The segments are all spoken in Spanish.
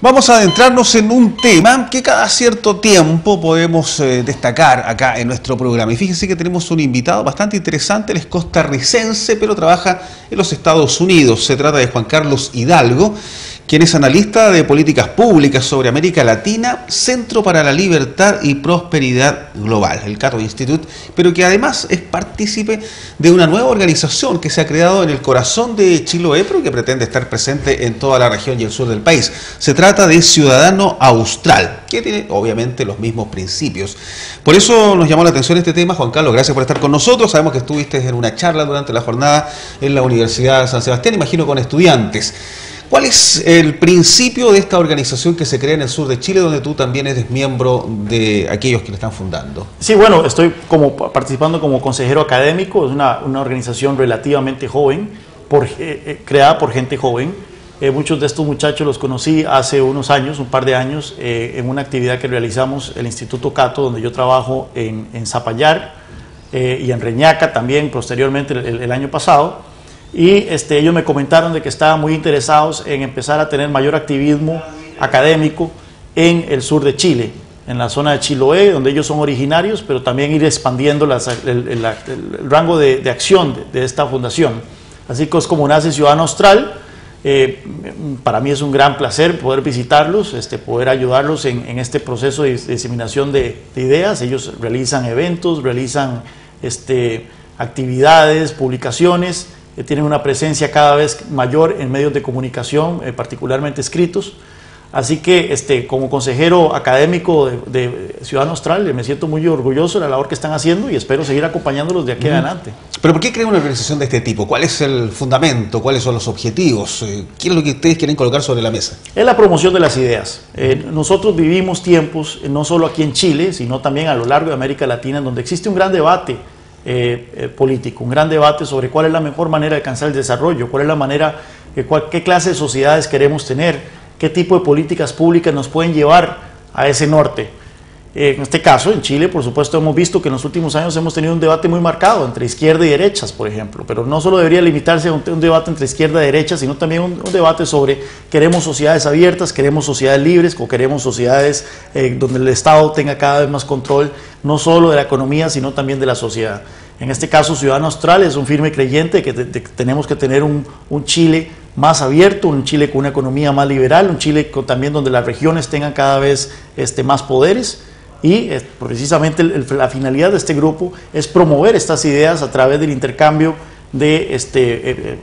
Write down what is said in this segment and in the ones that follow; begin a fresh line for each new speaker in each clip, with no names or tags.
Vamos a adentrarnos en un tema que cada cierto tiempo podemos destacar acá en nuestro programa. Y fíjense que tenemos un invitado bastante interesante, él es costarricense, pero trabaja en los Estados Unidos. Se trata de Juan Carlos Hidalgo, quien es analista de políticas públicas sobre América Latina, Centro para la Libertad y Prosperidad Global, el Cato Institute, pero que además es partícipe de una nueva organización que se ha creado en el corazón de Chiloé, pero que pretende estar presente en toda la región y el sur del país. Se trata de Ciudadano Austral, que tiene obviamente los mismos principios. Por eso nos llamó la atención este tema. Juan Carlos, gracias por estar con nosotros. Sabemos que estuviste en una charla durante la jornada en la Universidad de San Sebastián, imagino con estudiantes. ¿Cuál es el principio de esta organización que se crea en el sur de Chile, donde tú también eres miembro de aquellos que la están fundando?
Sí, bueno, estoy participando como consejero académico. Es una organización relativamente joven, creada por gente joven. Muchos de estos muchachos los conocí hace unos años, un par de años, en una actividad que realizamos el Instituto Cato, donde yo trabajo en Zapallar y en Reñaca también, posteriormente el año pasado. Y ellos me comentaron de que estaban muy interesados en empezar a tener mayor activismo académico en el sur de Chile, en la zona de Chiloé, donde ellos son originarios, pero también ir expandiendo el rango de acción de esta fundación. Así que es como nace Ciudadano Austral. Para mí es un gran placer poder visitarlos, poder ayudarlos en este proceso de diseminación de ideas. Ellos realizan eventos, realizan actividades, publicaciones. Tienen una presencia cada vez mayor en medios de comunicación, particularmente escritos. Así que como consejero académico de Ciudadano Austral me siento muy orgulloso de la labor que están haciendo y espero seguir acompañándolos de aquí en adelante.
¿Pero por qué crean una organización de este tipo? ¿Cuál es el fundamento? ¿Cuáles son los objetivos? ¿Qué es lo que ustedes quieren colocar sobre la mesa?
Es la promoción de las ideas. Nosotros vivimos tiempos, no solo aquí en Chile, sino también a lo largo de América Latina, en donde existe un gran debate político, un gran debate sobre cuál es la mejor manera de alcanzar el desarrollo, cuál es la manera, qué clase de sociedades queremos tener, qué tipo de políticas públicas nos pueden llevar a ese norte. En este caso, en Chile, por supuesto, hemos visto que en los últimos años hemos tenido un debate muy marcado entre izquierda y derechas, por ejemplo, pero no solo debería limitarse a un debate entre izquierda y derecha, sino también un debate sobre queremos sociedades abiertas, queremos sociedades libres o queremos sociedades donde el Estado tenga cada vez más control, no solo de la economía, sino también de la sociedad. En este caso, Ciudadano Austral es un firme creyente que tenemos que tener un Chile más abierto, un Chile con una economía más liberal, un Chile también donde las regiones tengan cada vez más poderes. Y precisamente la finalidad de este grupo es promover estas ideas a través del intercambio de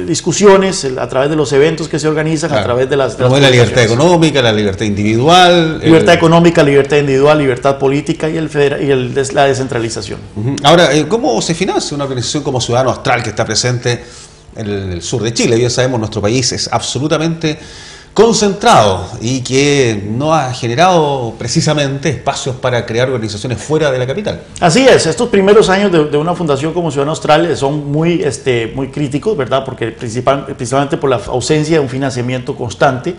discusiones, a través de los eventos que se organizan, claro, a través de las
la libertad económica, la libertad individual.
Libertad económica, libertad individual, libertad política y la descentralización.
Ahora, ¿cómo se financia una organización como Ciudadano Austral que está presente en el sur de Chile? Bien sabemos, nuestro país es absolutamente concentrado y que no ha generado precisamente espacios para crear organizaciones fuera de la capital.
Así es, estos primeros años de una fundación como Ciudadano Austral son muy críticos, ¿verdad? Porque principalmente por la ausencia de un financiamiento constante.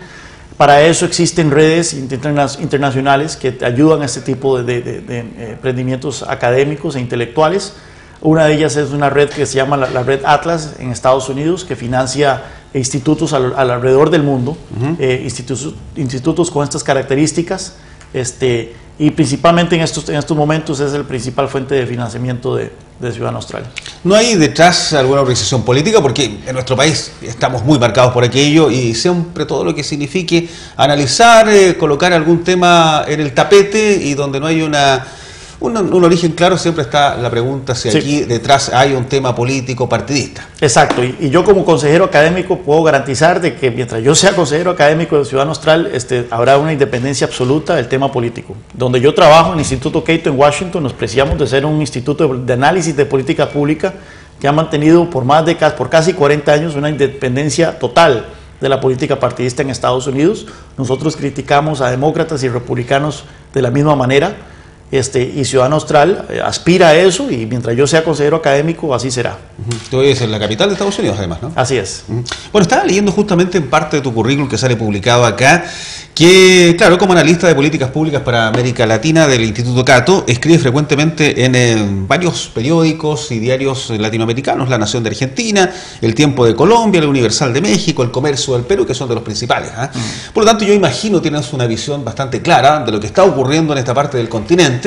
Para eso existen redes internacionales que ayudan a este tipo de emprendimientos académicos e intelectuales. Una de ellas es una red que se llama la red Atlas en Estados Unidos, que financia institutos alrededor del mundo, institutos con estas características, y principalmente en estos momentos es el principal fuente de financiamiento de Ciudadano Austral.
¿No hay detrás alguna organización política? Porque en nuestro país estamos muy marcados por aquello y siempre todo lo que signifique analizar, colocar algún tema en el tapete y donde no hay un origen claro, siempre está la pregunta si aquí detrás hay un tema político partidista.
Exacto, y yo como consejero académico puedo garantizar de que mientras yo sea consejero académico de Ciudadano Austral, habrá una independencia absoluta del tema político. Donde yo trabajo en el Instituto Cato en Washington, nos preciamos de ser un instituto de análisis de política pública que ha mantenido por casi 40 años una independencia total de la política partidista en Estados Unidos. Nosotros criticamos a demócratas y republicanos de la misma manera. y ciudadano austral aspira a eso, y mientras yo sea consejero académico, así será.
Tú vives en la capital de Estados Unidos, además, ¿no?
Así es.
Bueno, estaba leyendo justamente en parte de tu currículum que sale publicado acá, que, claro, como analista de políticas públicas para América Latina del Instituto Cato, escribe frecuentemente en varios periódicos y diarios latinoamericanos, La Nación de Argentina, El Tiempo de Colombia, El Universal de México, El Comercio del Perú, que son de los principales. Por lo tanto, yo imagino tienes una visión bastante clara de lo que está ocurriendo en esta parte del continente,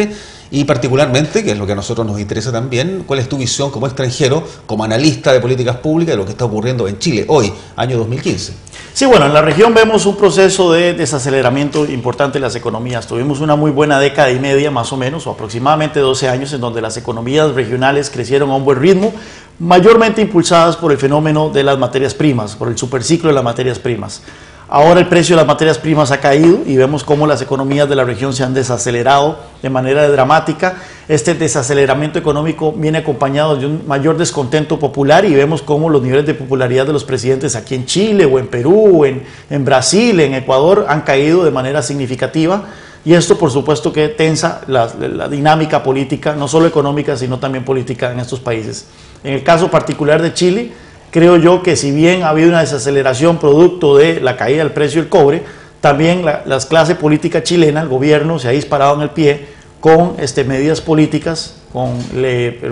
y particularmente, que es lo que a nosotros nos interesa también, cuál es tu visión como extranjero, como analista de políticas públicas, de lo que está ocurriendo en Chile hoy, año 2015.
Sí, bueno, en la región vemos un proceso de desaceleramiento importante de las economías. Tuvimos una muy buena década y media, más o menos, o aproximadamente 12 años, en donde las economías regionales crecieron a un buen ritmo, mayormente impulsadas por el fenómeno de las materias primas, por el superciclo de las materias primas. Ahora el precio de las materias primas ha caído y vemos cómo las economías de la región se han desacelerado de manera dramática. Este desaceleramiento económico viene acompañado de un mayor descontento popular, y vemos cómo los niveles de popularidad de los presidentes aquí en Chile o en Perú, en Brasil, en Ecuador, han caído de manera significativa. Y esto, por supuesto, que tensa la dinámica política, no solo económica, sino también política en estos países. En el caso particular de Chile, creo yo que si bien ha habido una desaceleración producto de la caída del precio del cobre, también la clase política chilena, el gobierno, se ha disparado en el pie con medidas políticas, con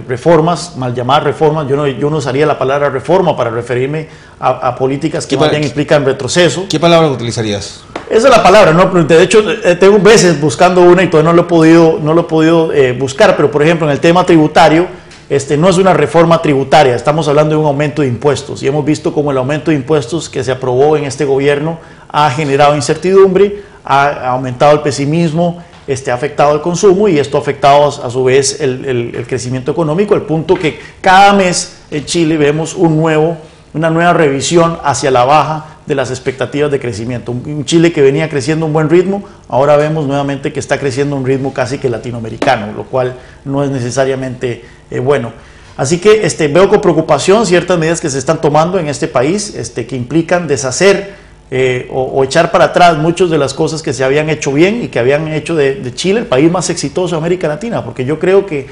reformas, mal llamadas reformas. Yo no usaría la palabra reforma para referirme a políticas que más bien implican retroceso.
¿Qué palabra utilizarías?
Esa es la palabra, ¿no? De hecho, tengo veces buscando una y todavía no lo he podido buscar, pero por ejemplo en el tema tributario, no es una reforma tributaria, estamos hablando de un aumento de impuestos, y hemos visto cómo el aumento de impuestos que se aprobó en este gobierno ha generado incertidumbre, ha aumentado el pesimismo, ha afectado el consumo, y esto ha afectado a su vez el crecimiento económico, al punto que cada mes en Chile vemos una nueva revisión hacia la baja de las expectativas de crecimiento. Un Chile que venía creciendo a un buen ritmo, ahora vemos nuevamente que está creciendo a un ritmo casi que latinoamericano, lo cual no es necesariamente bueno. Así que veo con preocupación ciertas medidas que se están tomando en este país, que implican deshacer o echar para atrás muchas de las cosas que se habían hecho bien y que habían hecho de Chile el país más exitoso de América Latina, porque yo creo que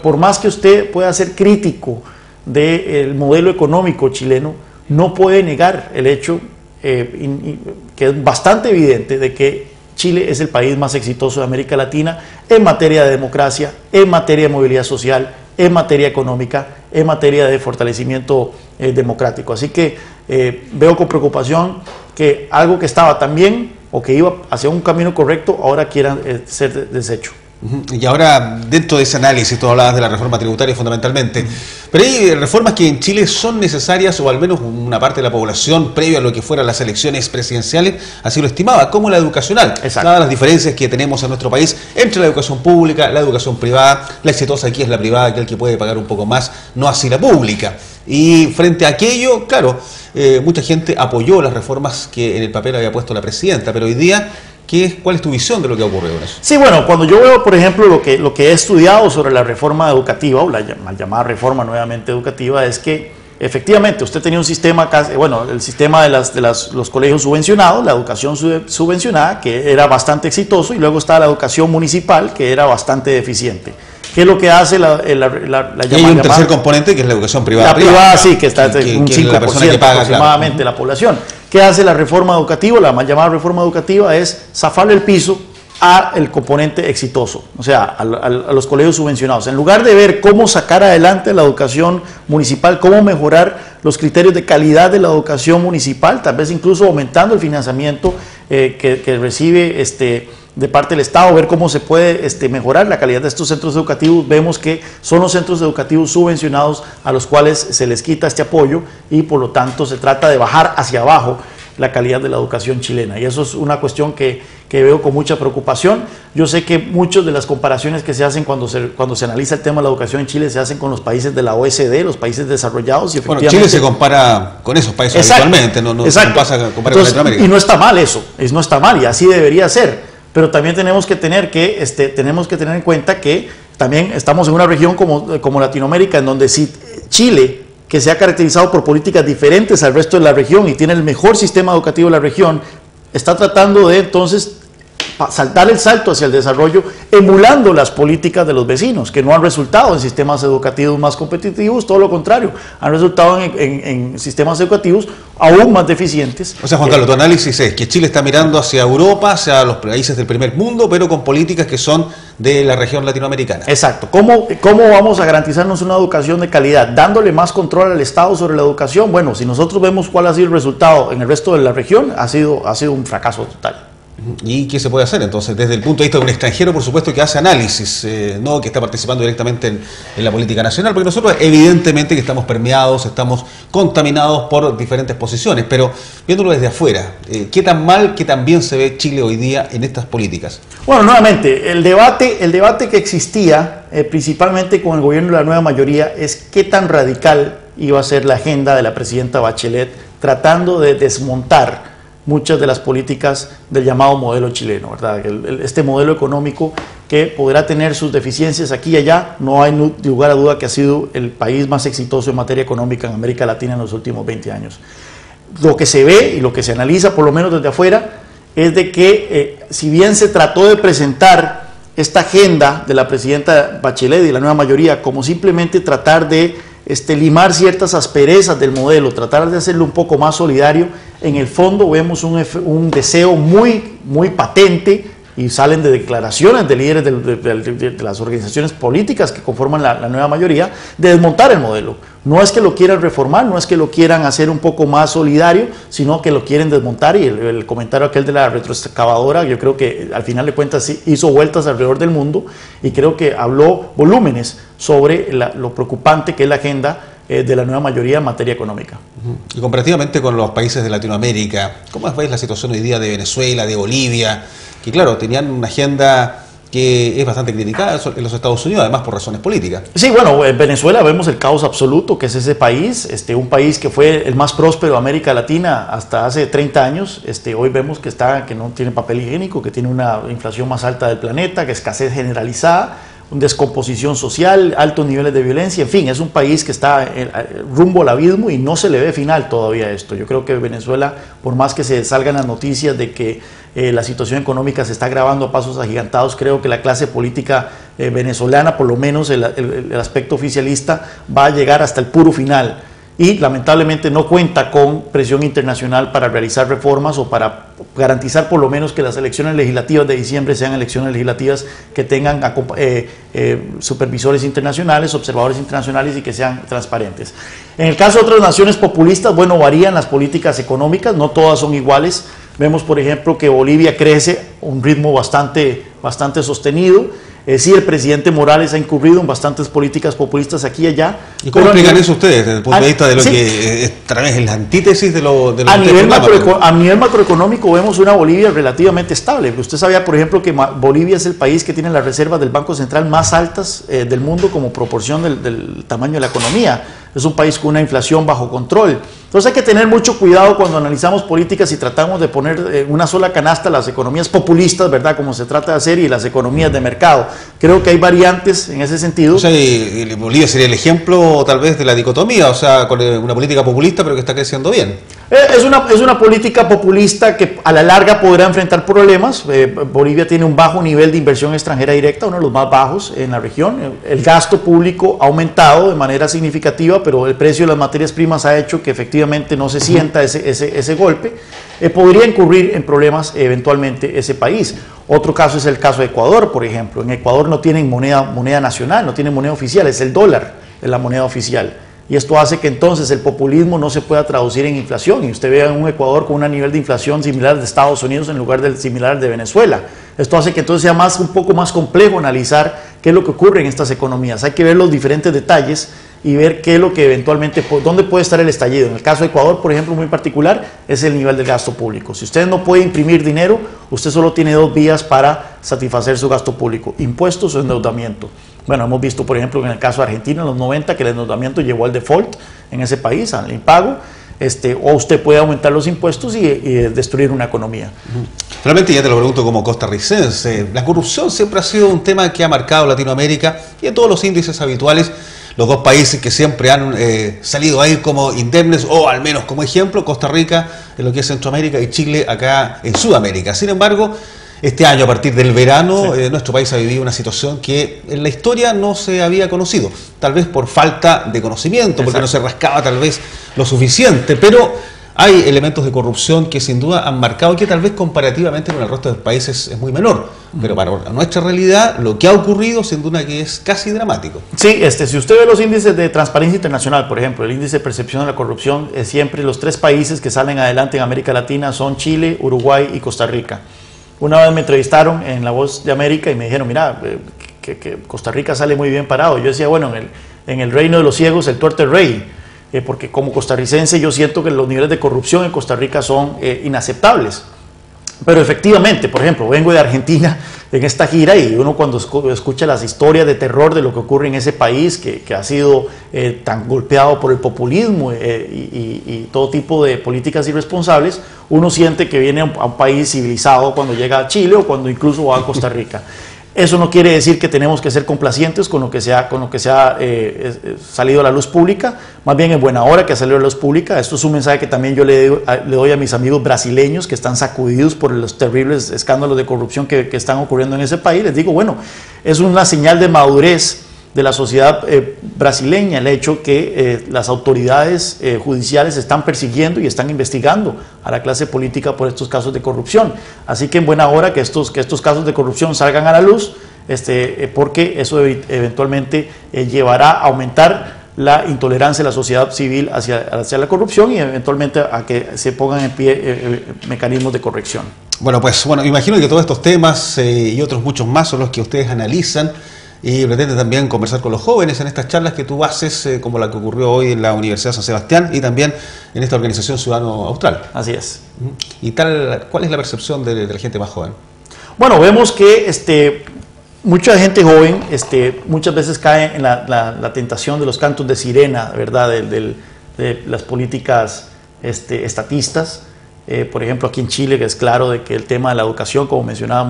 por más que usted pueda ser crítico del modelo económico chileno, no puede negar el hecho que es bastante evidente de que Chile es el país más exitoso de América Latina en materia de democracia, en materia de movilidad social, en materia económica, en materia de fortalecimiento democrático. Así que veo con preocupación que algo que estaba tan bien o que iba hacia un camino correcto ahora quiera ser deshecho.
Y ahora, dentro de ese análisis, tú hablabas de la reforma tributaria fundamentalmente, pero hay reformas que en Chile son necesarias, o al menos una parte de la población, previo a lo que fueran las elecciones presidenciales, así lo estimaba, como la educacional. Dadas las diferencias que tenemos en nuestro país entre la educación pública, la educación privada. La exitosa aquí es la privada, aquel que puede pagar un poco más, no así la pública. Y frente a aquello, claro, mucha gente apoyó las reformas que en el papel había puesto la presidenta, pero hoy día, ¿cuál es tu visión de lo que ha ocurrido en eso?
Sí, bueno, cuando yo veo, por ejemplo, lo que he estudiado sobre la reforma educativa, o la mal llamada reforma nuevamente educativa, es que efectivamente usted tenía un sistema, el sistema de los colegios subvencionados, la educación subvencionada, que era bastante exitoso, y luego estaba la educación municipal, que era bastante deficiente. ¿Qué es lo que hace la llamada?
Y hay un tercer componente, que es la educación privada.
La privada, sí, que está un 5% aproximadamente de la población. ¿Qué hace la reforma educativa? La mal llamada reforma educativa es zafarle el piso al componente exitoso, o sea, a los colegios subvencionados. En lugar de ver cómo sacar adelante la educación municipal, cómo mejorar los criterios de calidad de la educación municipal, tal vez incluso aumentando el financiamiento que recibe de parte del Estado, ver cómo se puede mejorar la calidad de estos centros educativos. Vemos que son los centros educativos subvencionados a los cuales se les quita este apoyo, y por lo tanto se trata de bajar hacia abajo la calidad de la educación chilena, y eso es una cuestión que veo con mucha preocupación. Yo sé que muchas de las comparaciones que se hacen cuando se analiza el tema de la educación en Chile se hacen con los países de la OECD, los países desarrollados, y
efectivamente, Chile se compara con esos países habitualmente, no pasa a comparar con Latinoamérica.
Y no está mal eso, no está mal, y así debería ser. Pero también tenemos que tener en cuenta que también estamos en una región como Latinoamérica, en donde si Chile, que se ha caracterizado por políticas diferentes al resto de la región y tiene el mejor sistema educativo de la región, está tratando de entonces saltar el salto hacia el desarrollo emulando las políticas de los vecinos, que no han resultado en sistemas educativos más competitivos, todo lo contrario, han resultado en sistemas educativos aún más deficientes.
O sea, Juan Carlos, tu análisis es que Chile está mirando hacia Europa, hacia los países del primer mundo, pero con políticas que son de la región latinoamericana.
Exacto. ¿Cómo vamos a garantizarnos una educación de calidad? Dándole más control al Estado sobre la educación. Bueno, si nosotros vemos cuál ha sido el resultado en el resto de la región, ha sido un fracaso total.
¿Y qué se puede hacer entonces? Desde el punto de vista de un extranjero, por supuesto, que hace análisis, no que está participando directamente en la política nacional, porque nosotros evidentemente que estamos permeados, estamos contaminados por diferentes posiciones, pero viéndolo desde afuera, ¿qué tan mal, qué tan bien se ve Chile hoy día en estas políticas?
Bueno, nuevamente, el debate que existía, principalmente con el gobierno de la nueva mayoría, es qué tan radical iba a ser la agenda de la presidenta Bachelet, tratando de desmontar muchas de las políticas del llamado modelo chileno, ¿verdad? Este modelo económico que podrá tener sus deficiencias aquí y allá, no hay lugar a duda que ha sido el país más exitoso en materia económica en América Latina en los últimos 20 años. Lo que se ve y lo que se analiza, por lo menos desde afuera, es de que si bien se trató de presentar esta agenda de la presidenta Bachelet y la nueva mayoría como simplemente tratar de limar ciertas asperezas del modelo, tratar de hacerlo un poco más solidario, en el fondo vemos un deseo muy patente, y salen de declaraciones de líderes de las organizaciones políticas que conforman la nueva mayoría, de desmontar el modelo. No es que lo quieran reformar, no es que lo quieran hacer un poco más solidario, sino que lo quieren desmontar, y el comentario aquel de la retroexcavadora, yo creo que al final de cuentas hizo vueltas alrededor del mundo, y creo que habló volúmenes sobre lo preocupante que es la agenda de la nueva mayoría en materia económica.
Y comparativamente con los países de Latinoamérica, ¿cómo veis la situación hoy día de Venezuela, de Bolivia, que claro, tenían una agenda que es bastante criticada en los Estados Unidos, además por razones políticas?
Sí, bueno, en Venezuela vemos el caos absoluto que es ese país, un país que fue el más próspero de América Latina hasta hace 30 años, hoy vemos que no tiene papel higiénico, que tiene una inflación más alta del planeta, que escasez generalizada, descomposición social, altos niveles de violencia, en fin, es un país que está rumbo al abismo y no se le ve final todavía a esto. Yo creo que Venezuela, por más que se salgan las noticias de que la situación económica se está agravando a pasos agigantados, creo que la clase política venezolana, por lo menos el aspecto oficialista, va a llegar hasta el puro final. Y lamentablemente no cuenta con presión internacional para realizar reformas o para garantizar por lo menos que las elecciones legislativas de diciembre sean elecciones legislativas que tengan supervisores internacionales, observadores internacionales y que sean transparentes. En el caso de otras naciones populistas, bueno, varían las políticas económicas, no todas son iguales. Vemos, por ejemplo, que Bolivia crece a un ritmo bastante sostenido. Sí, el presidente Morales ha incurrido en bastantes políticas populistas aquí y allá.
¿Y cómo explican eso ustedes desde el punto de vista de lo que es la antítesis de lo que
a nivel macroeconómico vemos una Bolivia relativamente estable. Usted sabía, por ejemplo, que Bolivia es el país que tiene las reservas del Banco Central más altas del mundo como proporción del tamaño de la economía. Es un país con una inflación bajo control. Entonces hay que tener mucho cuidado cuando analizamos políticas y tratamos de poner en una sola canasta las economías populistas, ¿verdad? Como se trata de hacer, y las economías de mercado. Creo que hay variantes en ese sentido.
O sea, Bolivia sería el ejemplo tal vez de la dicotomía, o sea, con una política populista pero que está creciendo bien.
Es una política populista que a la larga podrá enfrentar problemas. Bolivia tiene un bajo nivel de inversión extranjera directa, uno de los más bajos en la región. El gasto público ha aumentado de manera significativa, pero el precio de las materias primas ha hecho que efectivamente no se sienta ese golpe. Podría incurrir en problemas eventualmente ese país. Otro caso es el caso de Ecuador, por ejemplo. En Ecuador no tienen moneda nacional, no tienen moneda oficial, es el dólar, es la moneda oficial. Y esto hace que entonces el populismo no se pueda traducir en inflación. Y usted ve un Ecuador con un nivel de inflación similar de Estados Unidos en lugar del similar de Venezuela. Esto hace que entonces sea un poco más complejo analizar qué es lo que ocurre en estas economías. Hay que ver los diferentes detalles y ver qué es lo que eventualmente, dónde puede estar el estallido. En el caso de Ecuador, por ejemplo, muy particular, es el nivel del gasto público. Si usted no puede imprimir dinero, usted solo tiene dos vías para satisfacer su gasto público: impuestos o endeudamiento. Bueno, hemos visto, por ejemplo, en el caso de Argentina en los 90, que el endeudamiento llevó al default en ese país, al impago. O usted puede aumentar los impuestos y destruir una economía.
Realmente, ya te lo pregunto como costarricense, la corrupción siempre ha sido un tema que ha marcado Latinoamérica, y en todos los índices habituales, los dos países que siempre han salido ahí como indemnes, o al menos como ejemplo, Costa Rica en lo que es Centroamérica y Chile acá en Sudamérica. Sin embargo, Este año, a partir del verano, nuestro país ha vivido una situación que en la historia no se había conocido, tal vez por falta de conocimiento, porque no se rascaba tal vez lo suficiente, pero hay elementos de corrupción que sin duda han marcado, que tal vez comparativamente con el resto de los países es muy menor, pero para nuestra realidad lo que ha ocurrido sin duda que es casi dramático.
Sí, si usted ve los índices de Transparencia Internacional, por ejemplo, el índice de percepción de la corrupción, siempre los 3 países que salen adelante en América Latina son Chile, Uruguay y Costa Rica. Una vez me entrevistaron en La Voz de América y me dijeron, mira, que Costa Rica sale muy bien parado. Yo decía, bueno, en el reino de los ciegos el tuerto es rey, porque como costarricense yo siento que los niveles de corrupción en Costa Rica son inaceptables. Pero efectivamente, por ejemplo, vengo de Argentina en esta gira y uno cuando escucha las historias de terror de lo que ocurre en ese país que ha sido tan golpeado por el populismo y todo tipo de políticas irresponsables, uno siente que viene a un país civilizado cuando llega a Chile o cuando incluso va a Costa Rica. Eso no quiere decir que tenemos que ser complacientes con lo que se ha salido a la luz pública, más bien en buena hora que ha salido a la luz pública. Esto es un mensaje que también yo le doy a mis amigos brasileños que están sacudidos por los terribles escándalos de corrupción que están ocurriendo en ese país. Les digo, bueno, es una señal de madurez de la sociedad brasileña el hecho que las autoridades judiciales están persiguiendo y están investigando a la clase política por estos casos de corrupción. Así que en buena hora que estos casos de corrupción salgan a la luz, porque eso eventualmente llevará a aumentar la intolerancia de la sociedad civil hacia la corrupción y eventualmente a que se pongan en pie mecanismos de corrección.
Bueno, imagino que todos estos temas y otros muchos más son los que ustedes analizan y pretende también conversar con los jóvenes en estas charlas que tú haces, como la que ocurrió hoy en la Universidad San Sebastián y también en esta organización Ciudadano Austral.
Así es.
¿Y cuál es la percepción de la gente más joven?
Bueno, vemos que mucha gente joven muchas veces cae en la tentación de los cantos de sirena, ¿verdad? De las políticas estatistas. Por ejemplo, aquí en Chile, que es claro de que el tema de la educación, como mencionaba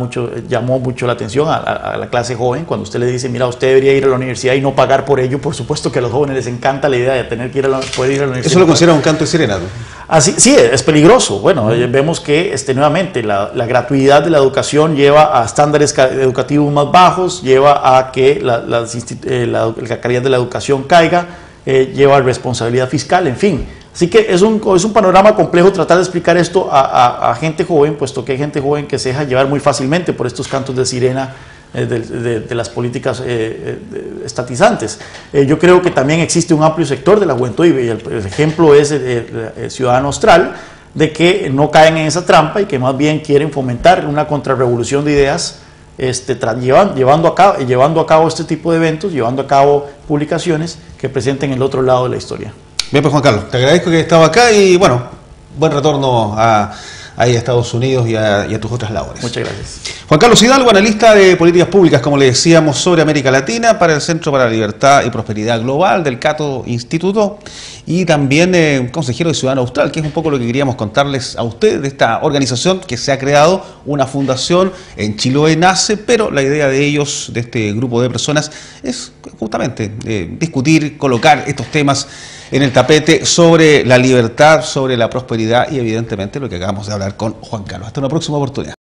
llamó mucho la atención a la clase joven. Cuando usted le dice, mira, usted debería ir a la universidad y no pagar por ello, por supuesto que a los jóvenes les encanta la idea de tener que poder ir a la universidad.
¿Eso lo considera un canto de sirena, ¿no?
Así, sí, es peligroso. Bueno, vemos que nuevamente la gratuidad de la educación lleva a estándares educativos más bajos, lleva a que la calidad de la educación caiga, lleva a responsabilidad fiscal, en fin. Así que es un panorama complejo tratar de explicar esto a gente joven, puesto que hay gente joven que se deja llevar muy fácilmente por estos cantos de sirena de las políticas estatizantes. Yo creo que también existe un amplio sector de la juventud, y el ejemplo es el Ciudadano Austral, de que no caen en esa trampa y que más bien quieren fomentar una contrarrevolución de ideas, llevando a cabo este tipo de eventos, llevando a cabo publicaciones que presenten el otro lado de la historia.
Bien, pues Juan Carlos, te agradezco que hayas estado acá y bueno, buen retorno a Estados Unidos y a tus otras labores.
Muchas gracias.
Juan Carlos Hidalgo, analista de políticas públicas, como le decíamos, sobre América Latina para el Centro para la Libertad y Prosperidad Global del Cato Instituto y también consejero de Ciudadano Austral, que es un poco lo que queríamos contarles a ustedes de esta organización que se ha creado, una fundación en Chiloé nace, pero la idea de ellos, de este grupo de personas, es justamente discutir, colocar estos temas en el tapete sobre la libertad, sobre la prosperidad y evidentemente lo que acabamos de hablar con Juan Carlos. Hasta una próxima oportunidad.